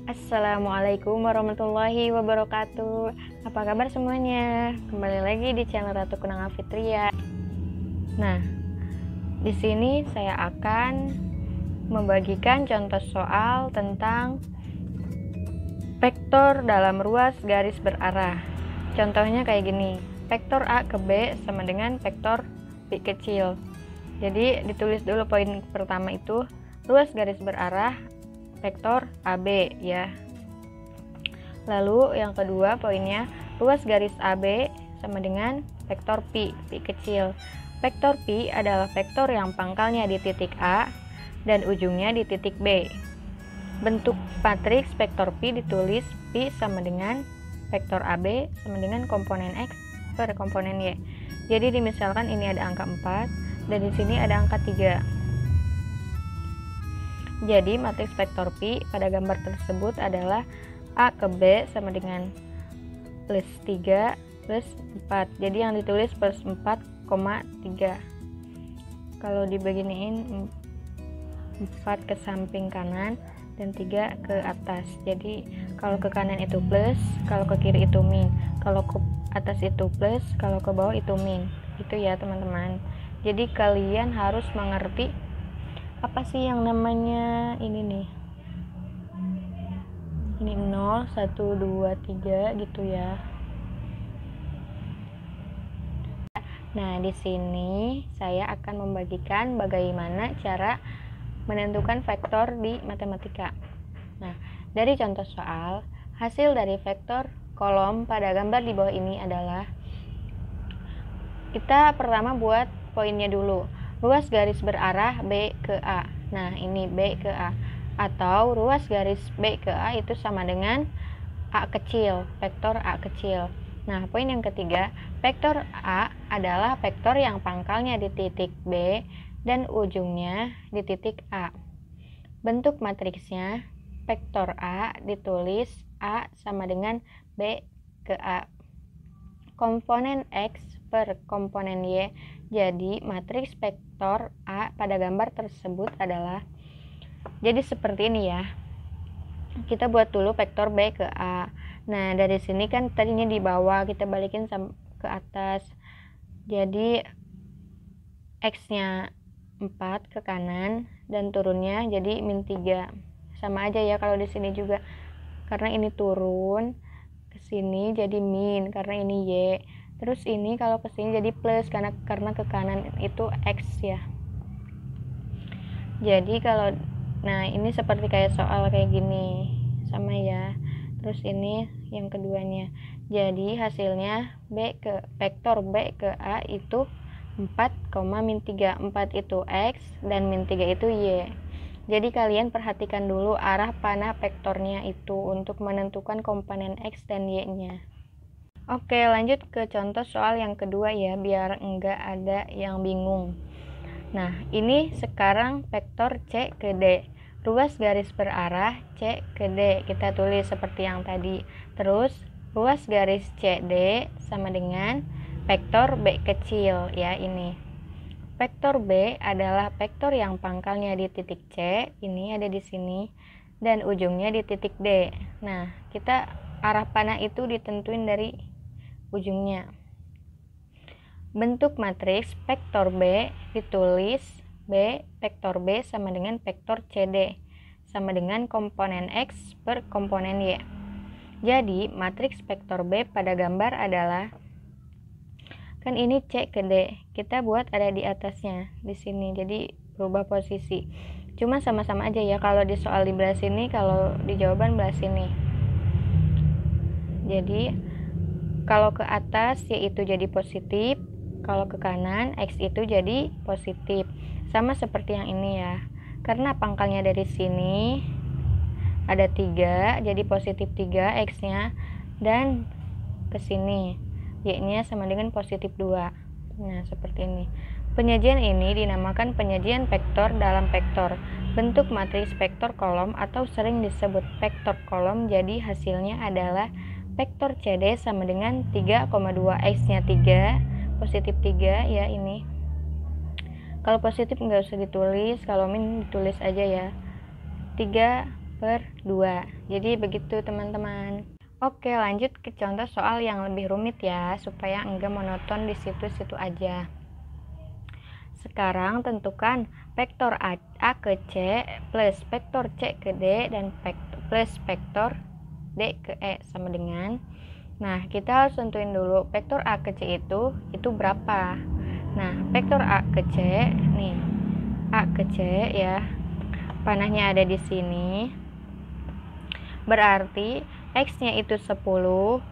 Assalamualaikum warahmatullahi wabarakatuh. Apa kabar semuanya? Kembali lagi di channel Ratu Kunang Fitria. Nah, di sini saya akan membagikan contoh soal tentang vektor dalam ruas garis berarah. Contohnya kayak gini. Vektor A ke B sama dengan vektor B kecil. Jadi ditulis dulu poin pertama itu ruas garis berarah vektor AB ya. Lalu yang kedua poinnya ruas garis AB sama dengan vektor P kecil. Vektor P adalah vektor yang pangkalnya di titik A dan ujungnya di titik B. Bentuk matriks vektor P ditulis P sama dengan vektor AB sama dengan komponen X per komponen Y. Jadi dimisalkan ini ada angka 4 dan di sini ada angka 3. Jadi matriks vektor P pada gambar tersebut adalah A ke B sama dengan plus 3 plus 4. Jadi yang ditulis plus 4,3. Kalau dibeginiin 4 ke samping kanan dan 3 ke atas. Jadi kalau ke kanan itu plus, kalau ke kiri itu min. Kalau ke atas itu plus, kalau ke bawah itu min. Itu ya teman-teman. Jadi kalian harus mengerti apa sih yang namanya ini nih, ini 0, 1, 2, 3 gitu ya. Nah di sini saya akan membagikan bagaimana cara menentukan vektor di matematika. Nah dari contoh soal, hasil dari vektor kolom pada gambar di bawah ini adalah, kita pertama buat poinnya dulu, ruas garis berarah B ke A. Nah ini B ke A, atau ruas garis B ke A itu sama dengan A kecil, vektor A kecil. Nah poin yang ketiga, vektor A adalah vektor yang pangkalnya di titik B dan ujungnya di titik A. Bentuk matriksnya, vektor A ditulis A sama dengan B ke A. Komponen X per komponen Y. Jadi matriks vektor A pada gambar tersebut adalah, jadi seperti ini ya. Kita buat dulu vektor B ke A. Nah dari sini kan tadinya di bawah, kita balikin ke atas. Jadi X-nya 4 ke kanan dan turunnya jadi min 3. Sama aja ya kalau di sini juga, karena ini turun ke sini jadi min karena ini Y. Terus ini kalau ke sini jadi plus karena ke kanan itu X ya. Jadi kalau ini seperti kayak soal kayak gini sama ya. Terus ini yang keduanya. Jadi hasilnya vektor B ke A itu 4, min 3. 4 itu X dan min 3 itu Y. Jadi kalian perhatikan dulu arah panah vektornya itu untuk menentukan komponen X dan Y-nya. Oke, lanjut ke contoh soal yang kedua ya, biar enggak ada yang bingung. Nah, ini sekarang vektor C ke D. Ruas garis berarah C ke D. Kita tulis seperti yang tadi. Terus, ruas garis CD sama dengan vektor B kecil ya ini. Vektor B adalah vektor yang pangkalnya di titik C, ini ada di sini, dan ujungnya di titik D. Nah, kita arah panah itu ditentuin dari ujungnya. Bentuk matriks vektor B ditulis B vektor B sama dengan vektor CD sama dengan komponen X per komponen Y. Jadi matriks vektor B pada gambar adalah, kan ini C ke D, kita buat ada di atasnya di sini, jadi berubah posisi. Cuma sama-sama aja ya, kalau di soal di belah sini, kalau di jawaban belah sini. Jadi kalau ke atas Y itu jadi positif, kalau ke kanan X itu jadi positif. Sama seperti yang ini ya. Karena pangkalnya dari sini ada 3, jadi positif 3 X-nya, dan ke sini Y-nya sama dengan positif 2. Nah, seperti ini. Penyajian ini dinamakan penyajian vektor dalam vektor. Bentuk matriks vektor kolom atau sering disebut vektor kolom, jadi hasilnya adalah vektor CD sama dengan 3,2 X-nya 3, positif 3 ya ini. Kalau positif nggak usah ditulis, kalau min ditulis aja ya. 3 per 2. Jadi begitu teman-teman. Oke, lanjut ke contoh soal yang lebih rumit ya, supaya enggak monoton di situ-situ aja. Sekarang tentukan vektor A ke C plus vektor C ke D dan plus vektor D ke E sama dengan. Nah, kita harus tentuin dulu vektor A ke C itu berapa. Nah, vektor A ke C, nih, A ke C ya, panahnya ada di sini. Berarti X-nya itu 10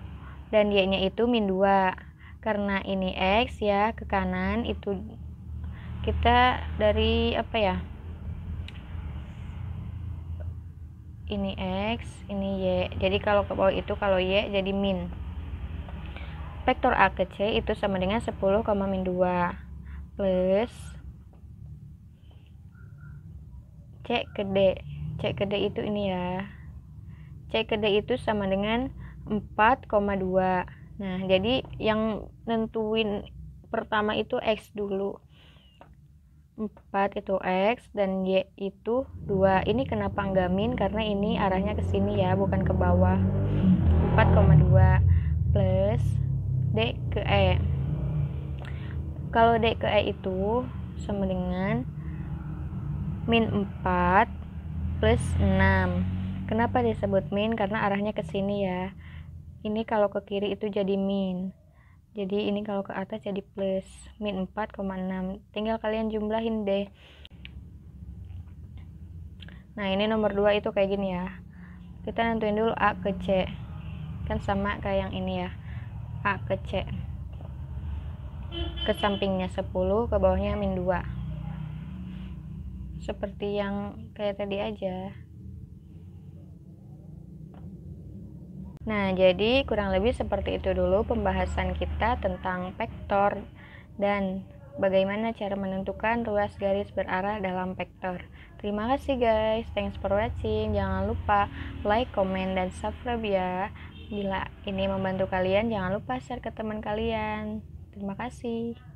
dan Y-nya itu min 2. Karena ini X ya, ke kanan itu kita dari apa ya? Ini X, ini Y. Jadi kalau ke bawah itu kalau Y jadi min. Vektor A ke C itu sama dengan 10, min 2 plus C ke D. C ke D itu ini ya. C ke D itu sama dengan 4,2. Nah, jadi yang nentuin pertama itu X dulu. 4 itu X dan Y itu 2. Ini kenapa enggak min? Karena ini arahnya ke sini ya, bukan ke bawah. 4,2 plus D ke E. Kalau D ke E itu sama dengan min 4 plus 6. Kenapa disebut min? Karena arahnya ke sini ya. Ini kalau ke kiri itu jadi min. Jadi ini kalau ke atas jadi plus, min 4,6. Tinggal kalian jumlahin deh. Nah, ini nomor 2 itu kayak gini ya. Kita nentuin dulu A ke C. Kan sama kayak yang ini ya. A ke C. Ke sampingnya 10, ke bawahnya min 2. Seperti yang kayak tadi aja. Nah, jadi kurang lebih seperti itu dulu pembahasan kita tentang vektor dan bagaimana cara menentukan ruas garis berarah dalam vektor. Terima kasih guys, thanks for watching. Jangan lupa like, comment, dan subscribe ya. Bila ini membantu kalian, jangan lupa share ke teman kalian. Terima kasih.